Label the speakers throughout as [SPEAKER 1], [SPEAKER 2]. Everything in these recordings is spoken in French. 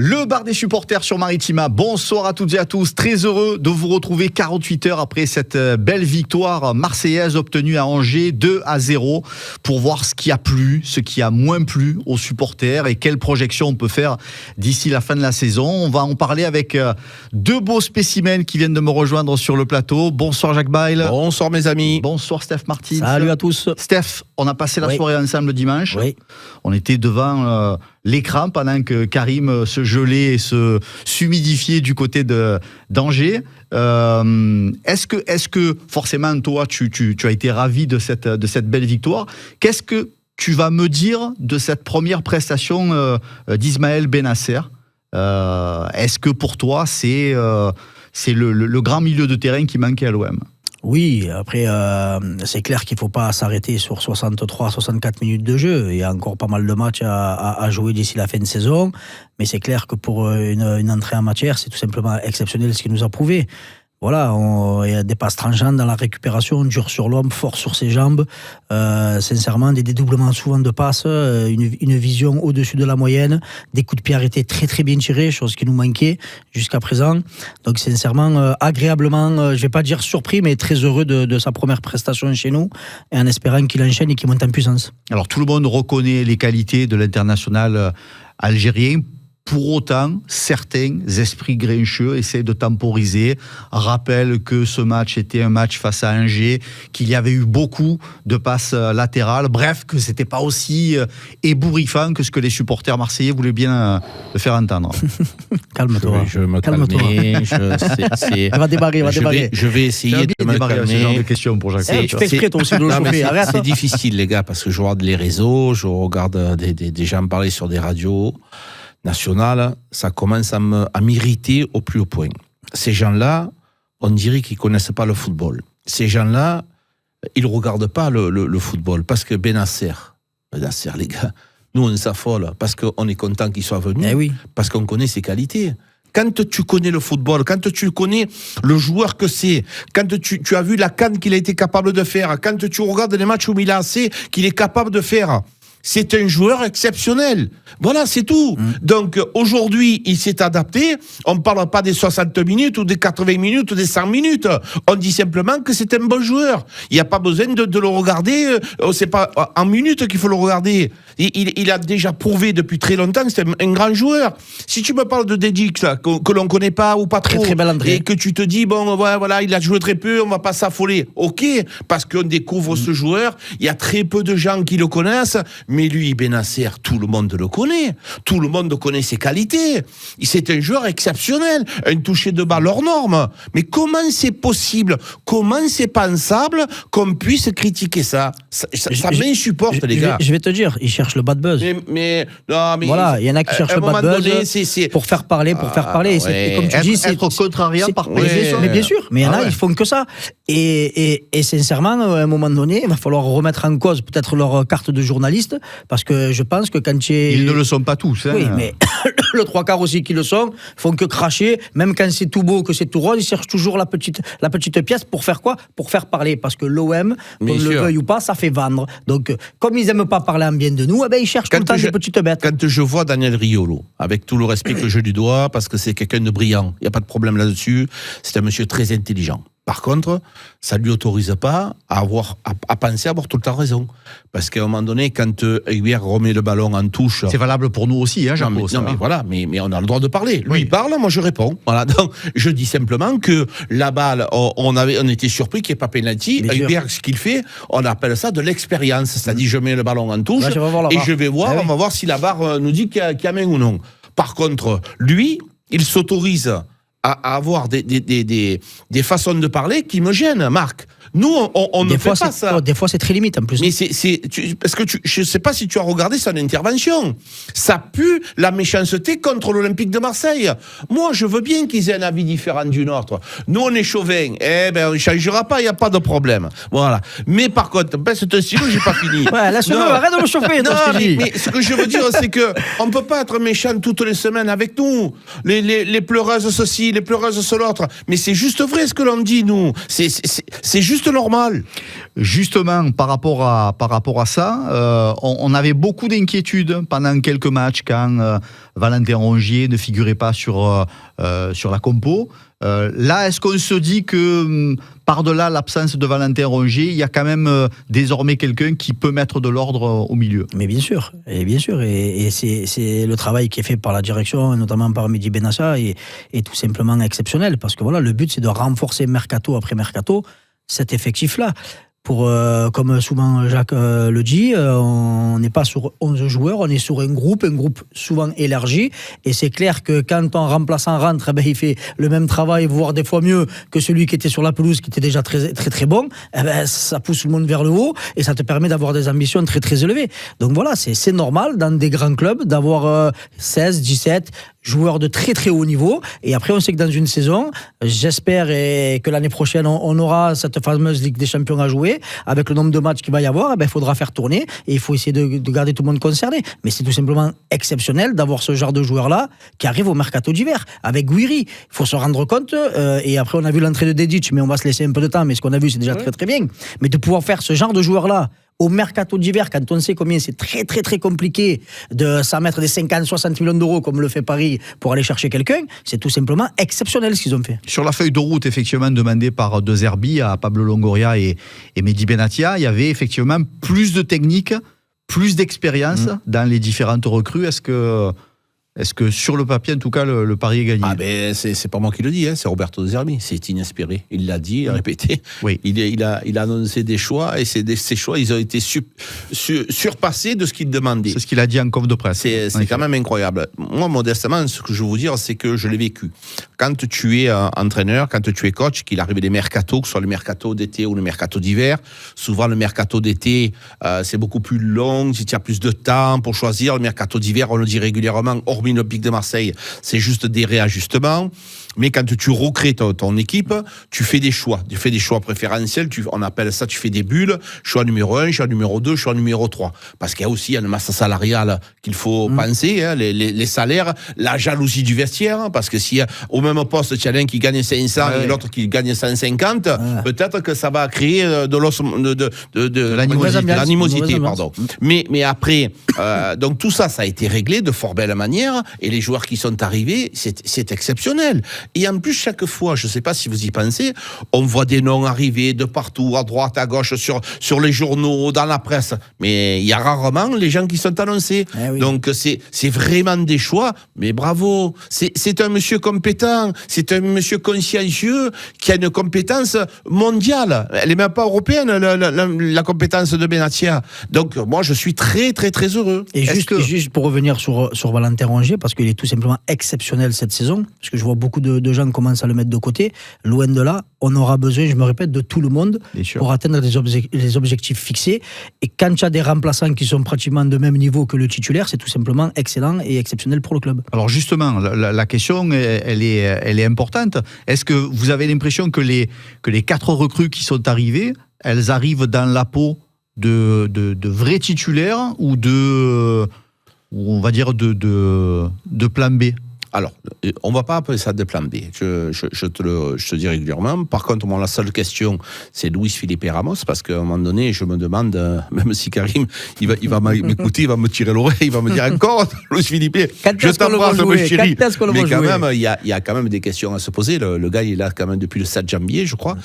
[SPEAKER 1] Le bar des supporters sur Maritima. Bonsoir à toutes et à tous. Très heureux de vous retrouver 48 heures après cette belle victoire marseillaise obtenue à Angers 2-0 pour voir ce qui a plu, ce qui a moins plu aux supporters et quelles projections on peut faire d'ici la fin de la saison. On va en parler avec deux beaux spécimens qui viennent de me rejoindre sur le plateau. Bonsoir Jacques Bail.
[SPEAKER 2] Bonsoir mes amis.
[SPEAKER 1] Bonsoir Steph Martin.
[SPEAKER 3] Salut à tous.
[SPEAKER 1] Steph, on a passé la soirée ensemble le dimanche.
[SPEAKER 3] Oui.
[SPEAKER 1] On était devant l'écran pendant que Karim se gelait et s'humidifiait du côté d'Angers. Est-ce que forcément toi tu as été ravi de cette belle victoire? Qu'est-ce que tu vas me dire de cette première prestation d'Ismaël Bennacer? Est-ce que pour toi c'est le grand milieu de terrain qui manquait à l'OM?
[SPEAKER 3] Oui, après, c'est clair qu'il ne faut pas s'arrêter sur 63-64 minutes de jeu. Il y a encore pas mal de matchs à jouer d'ici la fin de saison. Mais c'est clair que pour une entrée en matière, c'est tout simplement exceptionnel ce qu'il nous a prouvé. Voilà, il y a des passes tranchantes dans la récupération, dur sur l'homme, fort sur ses jambes. Sincèrement, des dédoublements souvent de passes, une vision au-dessus de la moyenne, des coups de pied arrêtés très très bien tirés, chose qui nous manquait jusqu'à présent. Donc sincèrement, agréablement, je vais pas dire surpris, mais très heureux de sa première prestation chez nous, et en espérant qu'il enchaîne et qu'il monte en puissance. Alors
[SPEAKER 1] tout le monde reconnaît les qualités de l'international algérien. Pour autant, certains esprits grincheux essaient de temporiser, rappellent que ce match était un match face à Angers, qu'il y avait eu beaucoup de passes latérales, bref, que c'était pas aussi ébouriffant que ce que les supporters marseillais voulaient bien le faire entendre.
[SPEAKER 3] Calme-toi.
[SPEAKER 2] Je me calmer.
[SPEAKER 3] Va démarrer.
[SPEAKER 2] Je vais essayer de me calmer.
[SPEAKER 1] Ce genre de questions pour Jacques.
[SPEAKER 3] Tu fais exprès toi aussi de le chauffer. Arrête.
[SPEAKER 2] C'est difficile les gars, parce que je regarde les réseaux, je regarde des gens parler sur des radios nationales, ça commence à m'irriter au plus haut point. Ces gens-là, on dirait qu'ils ne connaissent pas le football. Ces gens-là, ils ne regardent pas le football, parce que Bennacer, les gars, nous on s'affole, parce qu'on est content qu'il soit venu, parce qu'on connaît ses qualités. Quand tu connais le football, quand tu connais le joueur que c'est, quand tu as vu la canne qu'il a été capable de faire, quand tu regardes les matchs où il a assez, qu'il est capable de faire, c'est un joueur exceptionnel. Voilà, c'est tout. Donc, aujourd'hui, il s'est adapté. On ne parle pas des 60 minutes ou des 80 minutes ou des 100 minutes. On dit simplement que c'est un bon joueur. Il n'y a pas besoin de le regarder. C'est pas en minutes qu'il faut le regarder. Il a déjà prouvé depuis très longtemps que c'est un grand joueur. Si tu me parles de Dedix, que l'on ne connaît pas ou pas trop,
[SPEAKER 3] très belle entrée,
[SPEAKER 2] et que tu te dis, bon, voilà, il a joué très peu, on ne va pas s'affoler. Ok, parce qu'on découvre ce joueur. Il y a très peu de gens qui le connaissent. Mais lui, Bennacer, tout le monde le connaît. Tout le monde connaît ses qualités. C'est un joueur exceptionnel. Un toucher de balle hors norme. Mais comment c'est possible? Comment c'est pensable qu'on puisse critiquer ça? Ça m'insupporte, les gars.
[SPEAKER 3] Je vais te dire, il cherche le bad buzz.
[SPEAKER 2] Mais
[SPEAKER 3] voilà, il y en a qui cherchent le bad buzz pour faire parler. Et comme tu dis, c'est
[SPEAKER 1] être contrariant par plaisir.
[SPEAKER 3] Mais bien sûr, mais il y en a, ils font que ça. Et sincèrement, à un moment donné, il va falloir remettre en cause peut-être leur carte de journaliste, parce que je pense que quand tu es...
[SPEAKER 1] Ils ne le sont pas tous.
[SPEAKER 3] Oui, mais le trois quarts aussi qui le sont, font que cracher, même quand c'est tout beau, que c'est tout rose, ils cherchent toujours la petite pièce pour faire quoi? Pour faire parler, parce que l'OM, qu'on le veuille ou pas, ça fait vendre. Donc, comme ils n'aiment pas parler en bien de nous, ils cherchent tout le temps des petites bêtes.
[SPEAKER 2] Quand je vois Daniel Riolo, avec tout le respect que je lui dois, parce que c'est quelqu'un de brillant, il n'y a pas de problème là-dessus, c'est un monsieur très intelligent. Par contre, ça ne lui autorise pas à penser avoir tout le temps raison. Parce qu'à un moment donné, quand Hubert remet le ballon en touche...
[SPEAKER 1] C'est valable pour nous aussi, hein, Jean-Paul.
[SPEAKER 2] Mais on a le droit de parler. Lui, il parle, moi je réponds. Voilà. Donc, je dis simplement que la balle, on était surpris qu'il n'y ait pas pénalty. Hubert, ce qu'il fait, on appelle ça de l'expérience. C'est-à-dire, je mets le ballon en touche je vais voir, on va voir si la barre nous dit qu'il y a main ou non. Par contre, lui, il s'autorise à avoir des façons de parler qui me gênent, Marc. Nous, on ne fait pas ça.
[SPEAKER 3] Des fois, c'est très limite, en plus.
[SPEAKER 2] Mais parce que je ne sais pas si tu as regardé son intervention. Ça pue la méchanceté contre l'Olympique de Marseille. Moi, je veux bien qu'ils aient un avis différent du nôtre. Nous, on est chauvin. On ne changera pas, il n'y a pas de problème. Voilà. Mais par contre, baisse ton stylo, j'ai pas fini.
[SPEAKER 3] Laisse-le, arrête de me chauffer.
[SPEAKER 2] Non, mais ce que je veux dire, c'est qu'on ne peut pas être méchant toutes les semaines avec nous. Les pleureuses ceci, ci, les pleureuses sur l'autre. Mais c'est juste vrai ce que l'on dit, nous. C'est juste normal.
[SPEAKER 1] Justement, par rapport à ça, on avait beaucoup d'inquiétudes pendant quelques matchs quand Valentin Rongier ne figurait pas sur la compo. Là, est-ce qu'on se dit que par-delà l'absence de Valentin Rongier, il y a quand même désormais quelqu'un qui peut mettre de l'ordre au milieu?
[SPEAKER 3] Mais bien sûr, et c'est le travail qui est fait par la direction, notamment par Mehdi Benassa, est tout simplement exceptionnel, parce que voilà, le but c'est de renforcer mercato après mercato cet effectif-là. Comme souvent Jacques le dit, on n'est pas sur 11 joueurs, on est sur un groupe souvent élargi, et c'est clair que quand ton remplaçant rentre, il fait le même travail, voire des fois mieux que celui qui était sur la pelouse, qui était déjà très très très bon, ça pousse tout le monde vers le haut, et ça te permet d'avoir des ambitions très très élevées. Donc voilà, c'est normal dans des grands clubs d'avoir 16, 17 joueurs de très très haut niveau, et après on sait que dans une saison, j'espère que l'année prochaine on aura cette fameuse Ligue des Champions à jouer, avec le nombre de matchs qu'il va y avoir, il faudra faire tourner, et il faut essayer de garder tout le monde concerné. Mais c'est tout simplement exceptionnel d'avoir ce genre de joueurs-là qui arrivent au mercato d'hiver, avec Guiri. Il faut se rendre compte, et après on a vu l'entrée de Dedic, mais on va se laisser un peu de temps, mais ce qu'on a vu c'est déjà très très bien. Mais de pouvoir faire ce genre de joueurs-là au mercato d'hiver, quand on sait combien c'est très très très compliqué de s'en mettre des 50-60 millions d'euros comme le fait Paris pour aller chercher quelqu'un, c'est tout simplement exceptionnel ce qu'ils ont fait.
[SPEAKER 1] Sur la feuille de route effectivement demandée par De Zerbi à Pablo Longoria et Mehdi Benatia, il y avait effectivement plus de technique, plus d'expérience dans les différentes recrues. Est-ce que sur le papier, en tout cas, le pari est gagné?
[SPEAKER 2] C'est pas moi qui le dis, c'est Roberto De Zerbi. C'est inespéré. Il l'a dit, il a répété.
[SPEAKER 1] Oui.
[SPEAKER 2] Il a annoncé des choix, et ces choix, ils ont été surpassés de ce qu'il demandait.
[SPEAKER 1] C'est ce qu'il a dit en conf de presse.
[SPEAKER 2] C'est quand même incroyable. Moi, modestement, ce que je veux vous dire, c'est que je l'ai vécu. Quand tu es entraîneur, quand tu es coach, qu'il arrive des mercatos, que ce soit le mercato d'été ou le mercato d'hiver, souvent le mercato d'été, c'est beaucoup plus long, tu as plus de temps pour choisir. Le mercato d'hiver, on le dit régulièrement, hormis le Pic de Marseille, c'est juste des réajustements. Mais quand tu recrées ton équipe, tu fais des choix. Tu fais des choix préférentiels. On appelle ça, tu fais des bulles. Choix numéro 1, choix numéro 2, choix numéro 3. Parce qu'il y a aussi une masse salariale qu'il faut penser, les salaires, la jalousie du vestiaire. Parce que si au même poste, tu as l'un qui gagne 500 et l'autre qui gagne 150, peut-être que ça va créer de l'animosité. Pardon. Mais après, donc tout ça a été réglé de fort belle manière. Et les joueurs qui sont arrivés, c'est exceptionnel. Et en plus, chaque fois, je ne sais pas si vous y pensez, on voit des noms arriver de partout, à droite, à gauche, sur les journaux, dans la presse. Mais il y a rarement les gens qui sont annoncés. Oui. Donc, c'est vraiment des choix. Mais bravo, c'est un monsieur compétent, c'est un monsieur consciencieux qui a une compétence mondiale. Elle n'est même pas européenne, la compétence de Benatia. Donc, moi, je suis très, très, très heureux.
[SPEAKER 3] Et juste pour revenir sur Valentin Rongier, parce qu'il est tout simplement exceptionnel cette saison, parce que je vois beaucoup de gens commencent à le mettre de côté. Loin de là, on aura besoin, je me répète, de tout le monde pour atteindre les objectifs fixés. Et quand tu as des remplaçants qui sont pratiquement de même niveau que le titulaire, c'est tout simplement excellent et exceptionnel pour le club.
[SPEAKER 1] Alors justement, la question, elle est importante. Est-ce que vous avez l'impression que les 4 recrues qui sont arrivées, elles arrivent dans la peau de vrais titulaires ou on va dire de plan B?
[SPEAKER 2] Alors, on ne va pas appeler ça de plan B, je te dis régulièrement. Par contre, la seule question, c'est Luis-Felipe Ramos, parce qu'à un moment donné, je me demande, même si Karim, il va m'écouter, il va me tirer l'oreille, il va me dire encore, Luis-Felipe, je t'embrasse, mon chéri. Mais quand même, il y a quand même des questions à se poser. Le gars, il est là quand même depuis le 7 janvier, je crois.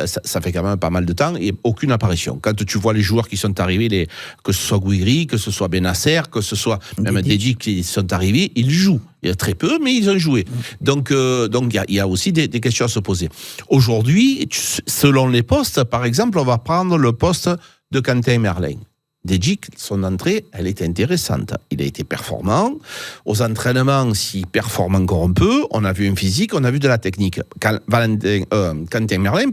[SPEAKER 2] Ça fait quand même pas mal de temps, et aucune apparition. Quand tu vois les joueurs qui sont arrivés, que ce soit Guiri, que ce soit Benasser, que ce soit même Dedic qui sont arrivés, ils jouent. Il y a très peu, mais ils ont joué. Donc il y a aussi des questions à se poser. Aujourd'hui, selon les postes, par exemple, on va prendre le poste de Quentin Merlin. Dedic, son entrée, elle était intéressante. Il a été performant. Aux entraînements, s'il performe encore un peu, on a vu un physique, on a vu de la technique. Quentin Merlin,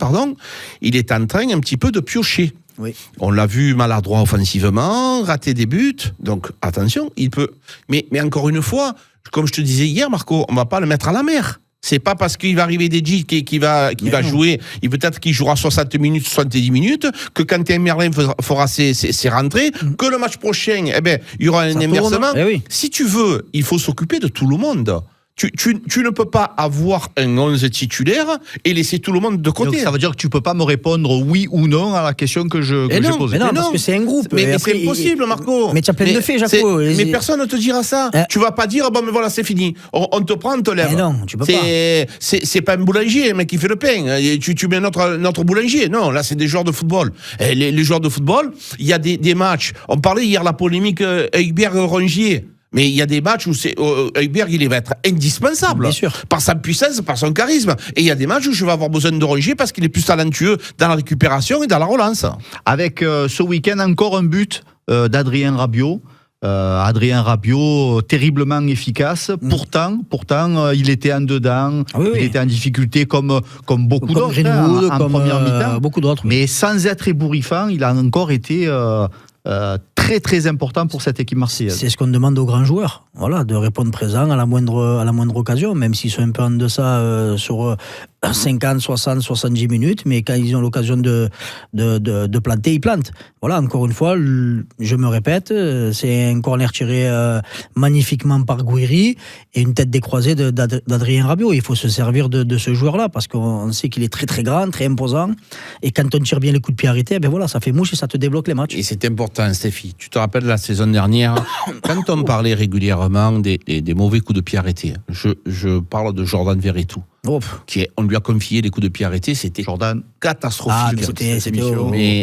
[SPEAKER 2] il est en train un petit peu de piocher. Oui. On l'a vu maladroit offensivement, rater des buts. Donc, attention, il peut... Mais encore une fois, comme je te disais hier, Marco, on ne va pas le mettre à la mer. C'est pas parce qu'il va arriver Dedic qui va jouer, peut-être qu'il jouera 60 minutes, 70 minutes, que Quentin Merlin fera ses rentrées, que le match prochain, il y aura un inversement. Si tu veux, il faut s'occuper de tout le monde. Tu ne peux pas avoir un 11 titulaire et laisser tout le monde de côté.
[SPEAKER 1] Donc, ça veut dire que tu peux pas me répondre oui ou non à la question que j'ai posée.
[SPEAKER 3] Mais non, parce que c'est un groupe.
[SPEAKER 2] Mais c'est impossible, Marco.
[SPEAKER 3] Mais tu as plein de faits, Jaco.
[SPEAKER 2] Mais personne ne te dira ça. Tu vas pas dire, bon, mais voilà, c'est fini. On te prend, on te lève.
[SPEAKER 3] Mais non, tu peux pas.
[SPEAKER 2] C'est pas un boulanger, un mec qui fait le pain. Tu mets notre boulanger. Non, là, c'est des joueurs de football. Et les joueurs de football, il y a des matchs. On parlait hier de la polémique Højbjerg-Rongier. Mais il y a des matchs où Højbjerg, il va être indispensable.
[SPEAKER 3] Bien sûr.
[SPEAKER 2] Par sa puissance, par son charisme. Et il y a des matchs où je vais avoir besoin de Rongier parce qu'il est plus talentueux dans la récupération et dans la relance.
[SPEAKER 1] Avec ce week-end, encore un but d'Adrien Rabiot. Adrien Rabiot, terriblement efficace. Pourtant, il était en dedans. Il était en difficulté comme beaucoup d'autres
[SPEAKER 3] Greenwood,
[SPEAKER 1] en première mi-temps.
[SPEAKER 3] Beaucoup d'autres.
[SPEAKER 1] Mais sans être ébouriffant, il a encore été très très important pour cette équipe marseillaise.
[SPEAKER 3] C'est ce qu'on demande aux grands joueurs, voilà, de répondre présent à la moindre occasion, même s'ils sont un peu en deçà sur 50, 60, 70 minutes, mais quand ils ont l'occasion de planter, ils plantent. Voilà, encore une fois, je me répète, c'est un corner tiré magnifiquement par Gouiri et une tête décroisée d'Adrien Rabiot. Il faut se servir de ce joueur-là parce qu'on sait qu'il est très très grand, très imposant, et quand on tire bien les coups de pied arrêtés, ben voilà, ça fait mouche et ça te débloque les matchs.
[SPEAKER 2] Et c'est important, Stéphie. Tu te rappelles la saison dernière, quand on parlait régulièrement des mauvais coups de pied arrêtés, je parle de Jordan Verretou. On lui a confié les coups de pied arrêtés, c'était
[SPEAKER 1] Jordan
[SPEAKER 2] catastrophique.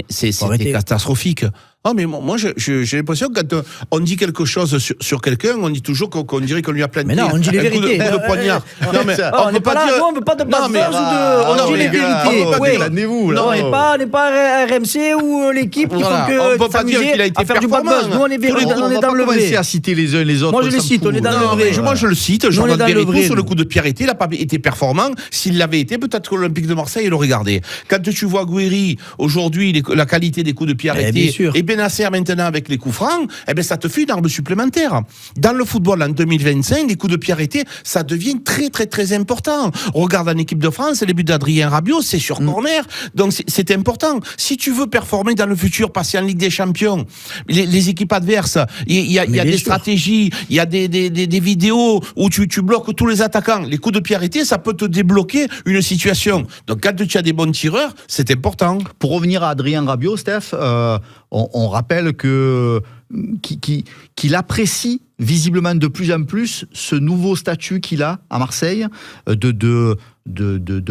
[SPEAKER 2] C'était catastrophique. Ah, mais moi, j'ai l'impression que quand on dit quelque chose sur quelqu'un, on dit toujours qu'on dirait qu'on lui a planté.
[SPEAKER 3] Mais non, on dit les vérités.
[SPEAKER 2] Un coup de poignard.
[SPEAKER 3] Non, mais on n'est pas là, on ne veut pas de bad buzz on dit les vérités.
[SPEAKER 1] Non,
[SPEAKER 3] on n'est pas RMC ou l'équipe qui font que s'amuser à faire du bad buzz. Nous, on est dans le vrai.
[SPEAKER 1] À citer les uns les autres.
[SPEAKER 3] Moi, je les cite, on est dans le vrai.
[SPEAKER 2] Moi, je le cite. Jordan Verretou, sur le coup de pied arrêté, il n'a pas été performant. S'il l'avait été, peut-être que l'Olympique de Marseille l'aurait regardé. Quand tu vois Gouiri, aujourd'hui, la qualité des coups de pied arrêtés, et Benasser maintenant avec les coups francs, ça te fait une arme supplémentaire. Dans le football en 2025, les coups de pied arrêtés, ça devient très très très important. Regarde en équipe de France, les buts d'Adrien Rabiot, c'est sur corner, donc c'est important. Si tu veux performer dans le futur, passer en Ligue des Champions, les équipes adverses, il y a des stratégies, il y a des vidéos où tu bloques tous les attaquants. Les coups de pied arrêtés, ça peut te débloquer une situation. Donc quand tu as des bons tireurs, c'est important.
[SPEAKER 1] Pour revenir à Adrien Rabiot, Steph, on rappelle qu'il apprécie visiblement de plus en plus ce nouveau statut qu'il a à Marseille de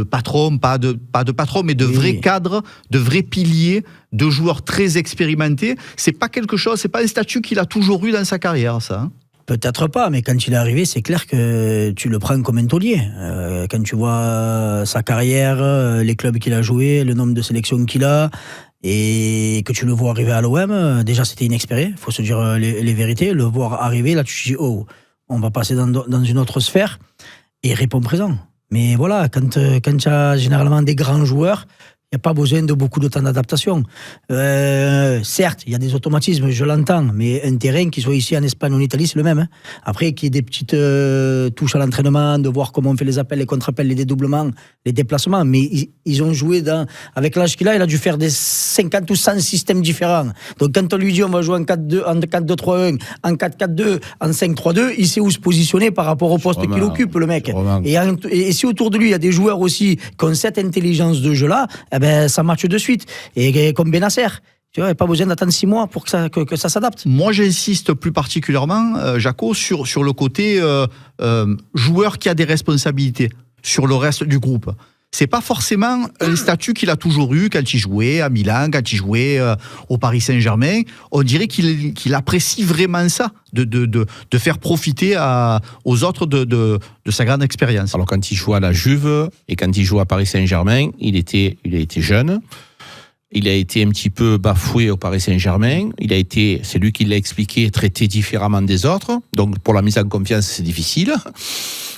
[SPEAKER 1] patron, pas de patron, mais de vrai cadre, de vrai pilier, de joueurs très expérimentés. C'est pas un statut qu'il a toujours eu dans sa carrière, ça. Hein.
[SPEAKER 3] Peut-être pas, mais quand il est arrivé, c'est clair que tu le prends comme un taulier. Quand tu vois sa carrière, les clubs qu'il a joués, le nombre de sélections qu'il a, et que tu le vois arriver à l'OM, déjà c'était inexpéré, il faut se dire les vérités. Le voir arriver, là tu te dis, oh, on va passer dans une autre sphère, et il répond présent. Mais voilà, quand tu as généralement des grands joueurs, il n'y a pas besoin de beaucoup de temps d'adaptation. Certes, il y a des automatismes, je l'entends, mais un terrain, qu'il soit ici en Espagne ou en Italie, c'est le même. Hein. Après, qu'il y ait des petites touches à l'entraînement, de voir comment on fait les appels, les contre-appels, les dédoublements, les déplacements. Mais ils ont joué avec l'âge qu'il a, il a dû faire des 50 ou 100 systèmes différents. Donc quand on lui dit on va jouer en 4-2, en 4-2-3-1, en 4-4-2, en 5-3-2, il sait où se positionner par rapport au poste qu'il occupe, le mec. Et si autour de lui, il y a des joueurs aussi qui ont cette intelligence de jeu-là, ça matche de suite. Et comme Benasser, tu vois, il n'y a pas besoin d'attendre 6 mois pour que ça s'adapte.
[SPEAKER 1] Moi, j'insiste plus particulièrement, Jaco, sur le côté joueur qui a des responsabilités sur le reste du groupe. C'est pas forcément un statut qu'il a toujours eu quand il jouait à Milan, quand il jouait au Paris Saint-Germain. On dirait qu'il apprécie vraiment ça, de faire profiter aux autres de sa grande expérience.
[SPEAKER 2] Alors quand il jouait à la Juve et quand il jouait à Paris Saint-Germain, il était jeune. Il a été un petit peu bafoué au Paris Saint-Germain. C'est lui qui l'a expliqué, traité différemment des autres. Donc pour la mise en confiance, c'est difficile.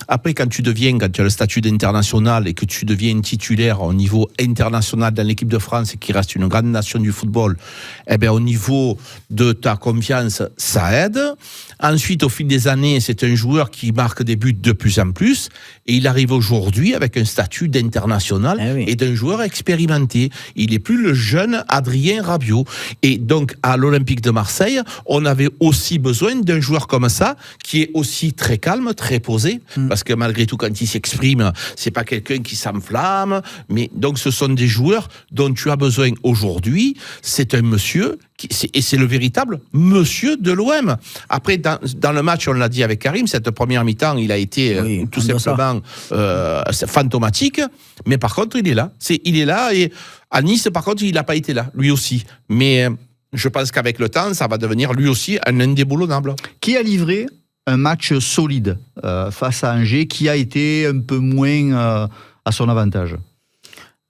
[SPEAKER 2] Après, quand tu as le statut d'international et que tu deviens titulaire au niveau international dans l'équipe de France et qui reste une grande nation du football, au niveau de ta confiance, ça aide. Ensuite, au fil des années, c'est un joueur qui marque des buts de plus en plus et il arrive aujourd'hui avec un statut d'international et d'un joueur expérimenté. Il n'est plus le jeune Adrien Rabiot. Et donc, à l'Olympique de Marseille, on avait aussi besoin d'un joueur comme ça qui est aussi très calme, très posé. parce que malgré tout, quand il s'exprime, c'est pas quelqu'un qui s'enflamme, mais donc ce sont des joueurs dont tu as besoin aujourd'hui. C'est un monsieur, et c'est le véritable monsieur de l'OM. Après, dans le match, on l'a dit avec Karim, cette première mi-temps, il a été tout simplement fantomatique, mais par contre, il est là. Il est là, et à Nice, par contre, il n'a pas été là, lui aussi. Mais je pense qu'avec le temps, ça va devenir lui aussi un indéboulonnable.
[SPEAKER 1] Qui a livré un match solide face à Angers, qui a été un peu moins à son avantage?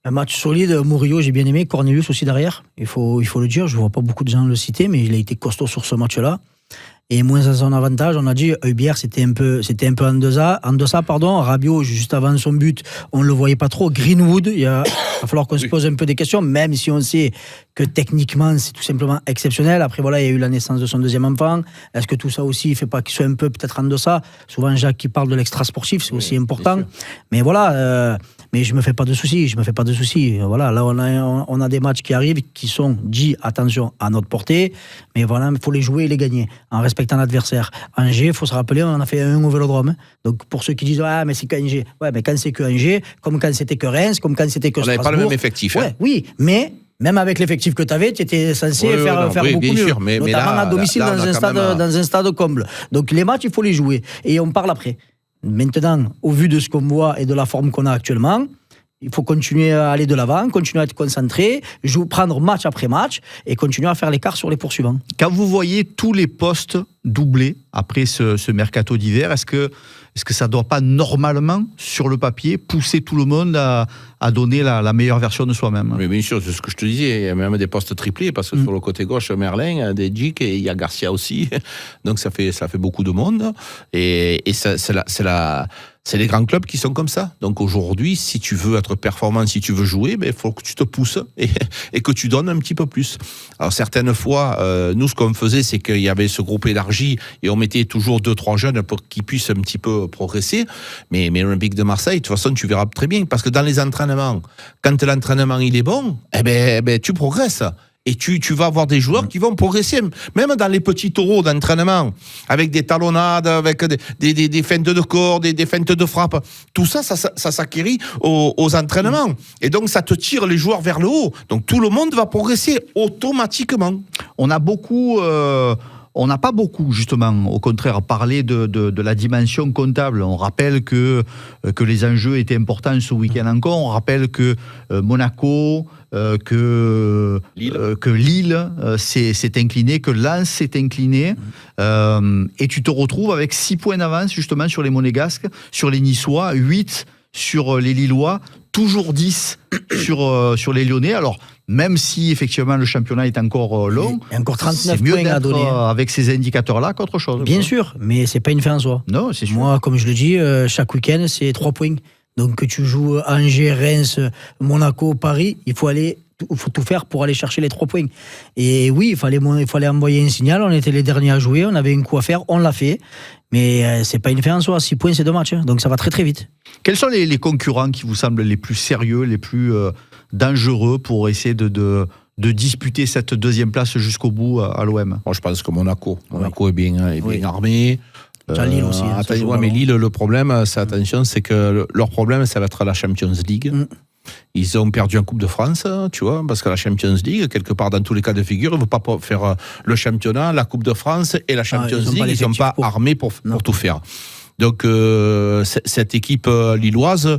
[SPEAKER 3] Un match solide, Murillo, j'ai bien aimé, Cornelius aussi derrière, il faut le dire, je ne vois pas beaucoup de gens le citer, mais il a été costaud sur ce match-là. Et moins à son avantage, on a dit, Heubière, c'était un peu en deçà, Rabiot, juste avant son but, on ne le voyait pas trop. Greenwood, il va falloir qu'on se pose un peu des questions, même si on sait que techniquement, c'est tout simplement exceptionnel. Après, voilà, il y a eu la naissance de son deuxième enfant. Est-ce que tout ça aussi ne fait pas qu'il soit un peu peut-être en deçà? Souvent, Jacques qui parle de l'extra-sportif, c'est aussi important. Mais voilà, mais je me fais pas de soucis. Voilà, là, on a des matchs qui arrivent, qui sont dits, attention, à notre portée. Mais voilà, il faut les jouer et les gagner, en respectant l'adversaire. Angers, il faut se rappeler, on en a fait un au Vélodrome. Donc, pour ceux qui disent, mais c'est qu'Angers. Ouais, mais quand c'est que Angers, comme quand c'était que Reims, comme quand c'était que Strasbourg.
[SPEAKER 2] On n'avait pas le même effectif.
[SPEAKER 3] Ouais, oui, mais même avec l'effectif que tu avais, tu étais censé faire beaucoup mieux.
[SPEAKER 2] Sûr, mais
[SPEAKER 3] notamment
[SPEAKER 2] là,
[SPEAKER 3] à domicile dans un stade comble. Donc, les matchs, il faut les jouer. Et on parle après. Maintenant, au vu de ce qu'on voit et de la forme qu'on a actuellement, il faut continuer à aller de l'avant, continuer à être concentré, prendre match après match et continuer à faire l'écart sur les poursuivants.
[SPEAKER 1] Quand vous voyez tous les postes doublés après ce mercato d'hiver, est-ce que ça ne doit pas normalement, sur le papier, pousser tout le monde à donner la meilleure version de soi-même?
[SPEAKER 2] Mais bien sûr, c'est ce que je te disais, il y a même des postes triplés, parce que sur le côté gauche, Merlin, des Djic, et il y a Garcia aussi, donc ça fait beaucoup de monde, et c'est les grands clubs qui sont comme ça. Donc aujourd'hui, si tu veux être performant, si tu veux jouer, il faut que tu te pousses et que tu donnes un petit peu plus. Alors certaines fois, nous, ce qu'on faisait, c'est qu'il y avait ce groupe élargi et on mettait toujours 2-3 jeunes pour qu'ils puissent un petit peu progresser. Mais l'Olympique de Marseille, de toute façon, tu verras très bien. Parce que dans les entraînements, quand l'entraînement il est bon, tu progresses. Et tu vas avoir des joueurs qui vont progresser, même dans les petits taureaux d'entraînement, avec des talonnades, avec des feintes de corps, des feintes de frappe. Tout ça s'acquérit aux entraînements. Et donc, ça te tire les joueurs vers le haut. Donc, tout le monde va progresser automatiquement.
[SPEAKER 1] On n'a pas beaucoup, justement, au contraire, parlé de la dimension comptable. On rappelle que les enjeux étaient importants ce week-end encore. On rappelle que Monaco, que Lille s'est incliné, que Lens s'est incliné. Et tu te retrouves avec 6 points d'avance, justement, sur les Monégasques, sur les Niçois, 8 sur les Lillois, toujours 10 sur les Lyonnais. Alors, même si effectivement le championnat est encore long,
[SPEAKER 3] il y a encore 39
[SPEAKER 1] c'est mieux
[SPEAKER 3] points à donner
[SPEAKER 1] avec ces indicateurs-là qu'autre chose.
[SPEAKER 3] Bien sûr, mais c'est pas une fin en soi.
[SPEAKER 1] Non, c'est sûr.
[SPEAKER 3] Moi, comme je le dis, chaque week-end, c'est 3 points. Donc que tu joues Angers, Reims, Monaco, Paris, il faut tout faire pour aller chercher les 3 points. Et oui, il fallait envoyer un signal. On était les derniers à jouer, on avait un coup à faire, on l'a fait. Mais c'est pas une fin en soi. 6 points, c'est 2 matchs. Donc ça va très très vite.
[SPEAKER 1] Quels sont les concurrents qui vous semblent les plus sérieux, les plus dangereux pour essayer de disputer cette deuxième place jusqu'au bout à l'OM?
[SPEAKER 2] Moi, je pense que Monaco est bien armé.
[SPEAKER 3] Lille aussi.
[SPEAKER 2] Mais Lille, le problème, c'est que leur problème, ça va être la Champions League. Ils ont perdu en Coupe de France, tu vois, parce que la Champions League, quelque part dans tous les cas de figure, ils ne vont pas faire le championnat, la Coupe de France et la Champions League. Ils ne sont pas armés pour tout faire. Donc, cette équipe lilloise,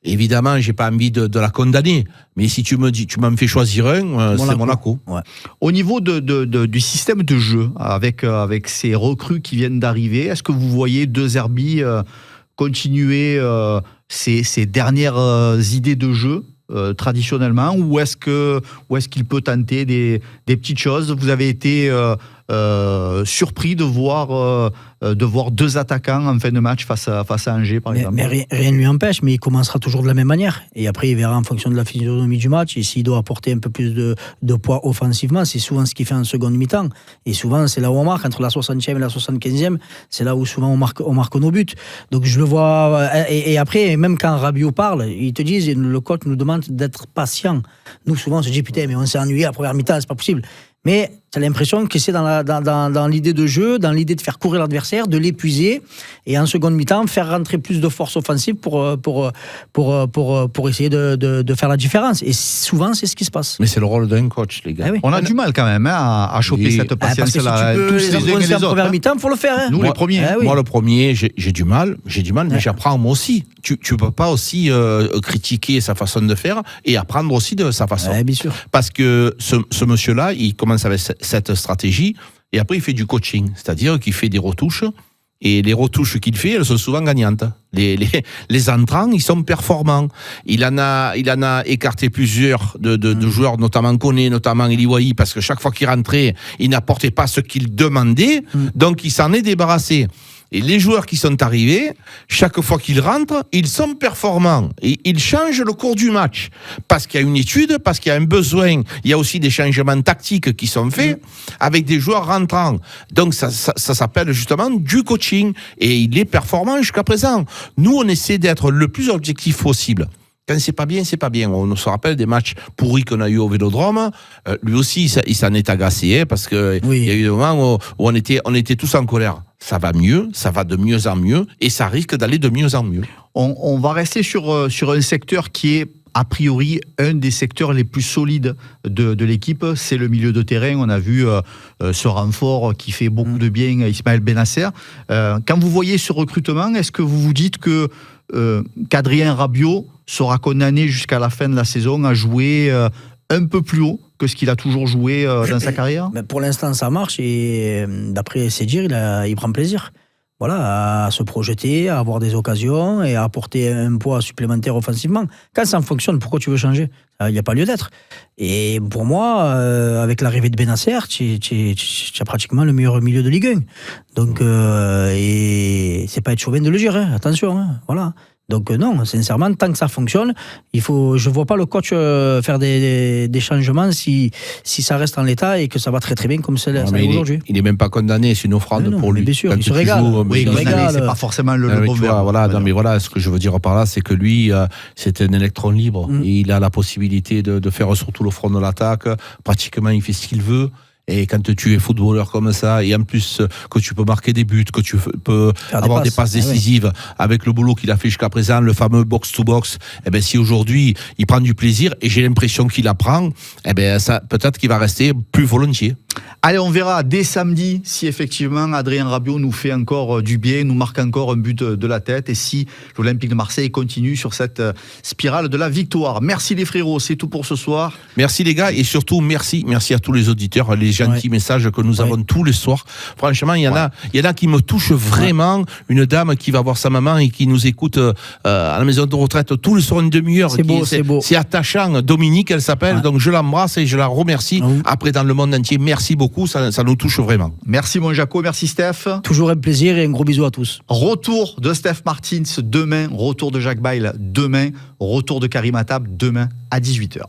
[SPEAKER 2] évidemment, je n'ai pas envie de la condamner. Mais si tu m'en fais choisir un, c'est Monaco.
[SPEAKER 3] Ouais.
[SPEAKER 1] Au niveau du système de jeu, avec ces recrues qui viennent d'arriver, est-ce que vous voyez De Zerbi continuer ses dernières idées de jeu traditionnellement, ou est-ce qu'il peut tenter des petites choses? Vous avez été surpris de voir 2 attaquants en fin de match face à Angers, par exemple.
[SPEAKER 3] Mais rien ne lui empêche, mais il commencera toujours de la même manière. Et après, il verra en fonction de la physionomie du match. Et s'il doit apporter un peu plus de poids offensivement, c'est souvent ce qu'il fait en seconde mi-temps. Et souvent, c'est là où on marque, entre la 60e et la 75e, c'est là où souvent on marque nos buts. Donc je le vois. Et après, même quand Rabiot parle, ils te disent, le coach nous demande d'être patient. Nous, souvent, on se dit, putain, mais on s'est ennuyé à la première mi-temps, c'est pas possible. Mais Tu as l'impression que c'est dans l'idée de jeu, dans l'idée de faire courir l'adversaire, de l'épuiser, et en seconde mi-temps, faire rentrer plus de force offensive pour essayer de faire la différence. Et souvent, c'est ce qui se passe.
[SPEAKER 2] Mais c'est le rôle d'un coach, les gars.
[SPEAKER 3] Ah oui.
[SPEAKER 1] On a du mal quand même à choper cette
[SPEAKER 3] Parce que si
[SPEAKER 1] patience-là.
[SPEAKER 3] tu peux
[SPEAKER 1] Tous
[SPEAKER 3] les
[SPEAKER 1] les uns et
[SPEAKER 3] influencer
[SPEAKER 1] les
[SPEAKER 3] en
[SPEAKER 1] autres.
[SPEAKER 3] première mi-temps, il faut le faire. Hein.
[SPEAKER 1] Nous, les premiers.
[SPEAKER 3] Ah oui.
[SPEAKER 2] Moi, le premier, j'ai du mal, mais j'apprends moi aussi. Tu peux pas aussi critiquer sa façon de faire et apprendre aussi de sa façon.
[SPEAKER 3] Ouais, bien sûr.
[SPEAKER 2] Parce que ce monsieur-là, il commence avec cette stratégie et après il fait du coaching, c'est-à-dire qu'il fait des retouches et les retouches qu'il fait, elles sont souvent gagnantes. Les entrants, ils sont performants. Il en a écarté plusieurs de joueurs, notamment Koné, notamment Eliwahi, parce que chaque fois qu'il rentrait, il n'apportait pas ce qu'il demandait, donc il s'en est débarrassé. Et les joueurs qui sont arrivés, chaque fois qu'ils rentrent, ils sont performants. Et ils changent le cours du match. Parce qu'il y a une étude, parce qu'il y a un besoin. Il y a aussi des changements tactiques qui sont faits avec des joueurs rentrants. Donc ça s'appelle justement du coaching. Et il est performant jusqu'à présent. Nous, on essaie d'être le plus objectif possible. Quand c'est pas bien, c'est pas bien. On se rappelle des matchs pourris qu'on a eu au Vélodrome. Lui aussi, il s'en est agacé, hein, parce que il y a eu des moments où on était tous en colère. Ça va mieux, ça va de mieux en mieux, et ça risque d'aller de mieux en mieux.
[SPEAKER 1] On va rester sur un secteur qui est a priori un des secteurs les plus solides de l'équipe, c'est le milieu de terrain. On a vu ce renfort qui fait beaucoup de bien à Ismaël Bennacer. Quand vous voyez ce recrutement, est-ce que vous vous dites qu'Adrien Rabiot sera condamné jusqu'à la fin de la saison à jouer un peu plus haut que ce qu'il a toujours joué dans sa carrière?
[SPEAKER 3] Pour l'instant, ça marche et d'après ses dires, il prend plaisir. Voilà, à se projeter, à avoir des occasions et à apporter un poids supplémentaire offensivement. Quand ça fonctionne, pourquoi tu veux changer? Il n'y a pas lieu d'être. Et pour moi, avec l'arrivée de Bennacer, tu as pratiquement le meilleur milieu de Ligue 1. Donc, et c'est pas être chauvin de le dire, hein, attention, hein, voilà. Donc non, sincèrement, tant que ça fonctionne, je vois pas le coach faire des changements si ça reste en l'état et que ça va très très bien comme c'est aujourd'hui.
[SPEAKER 2] Il est même pas condamné, c'est une offrande pour lui.
[SPEAKER 3] Bien sûr, il se régale.
[SPEAKER 1] C'est pas forcément le bon verbe.
[SPEAKER 2] Mais voilà, ce que je veux dire par là, c'est que lui, c'est un électron libre. Et il a la possibilité de faire surtout le front de l'attaque. Pratiquement, il fait ce qu'il veut. Et quand tu es footballeur comme ça, et en plus que tu peux marquer des buts, que tu peux avoir des passes décisives avec le boulot qu'il a fait jusqu'à présent, le fameux box-to-box, eh ben, si aujourd'hui il prend du plaisir, et j'ai l'impression qu'il apprend, eh ben, ça, peut-être qu'il va rester plus volontiers.
[SPEAKER 1] Allez, on verra dès samedi si effectivement Adrien Rabiot nous fait encore du bien, nous marque encore un but de la tête, et si l'Olympique de Marseille continue sur cette spirale de la victoire. Merci les frérots, c'est tout pour ce soir.
[SPEAKER 2] Merci les gars, et surtout merci à tous les auditeurs, les gentils messages que nous avons tous les soirs. Franchement, il y en a qui me touchent vraiment. Une dame qui va voir sa maman et qui nous écoute à la maison de retraite tous les soirs une demi-heure.
[SPEAKER 3] C'est beau.
[SPEAKER 2] C'est attachant. Dominique, elle s'appelle. Donc je l'embrasse et je la remercie. Après, dans le monde entier, merci beaucoup. Ça nous touche vraiment.
[SPEAKER 1] Merci mon Jaco, merci Steph.
[SPEAKER 3] Toujours un plaisir et un gros bisou à tous.
[SPEAKER 1] Retour de Steph Martins demain, retour de Jacques Bail demain, retour de Karim Attab demain à 18h.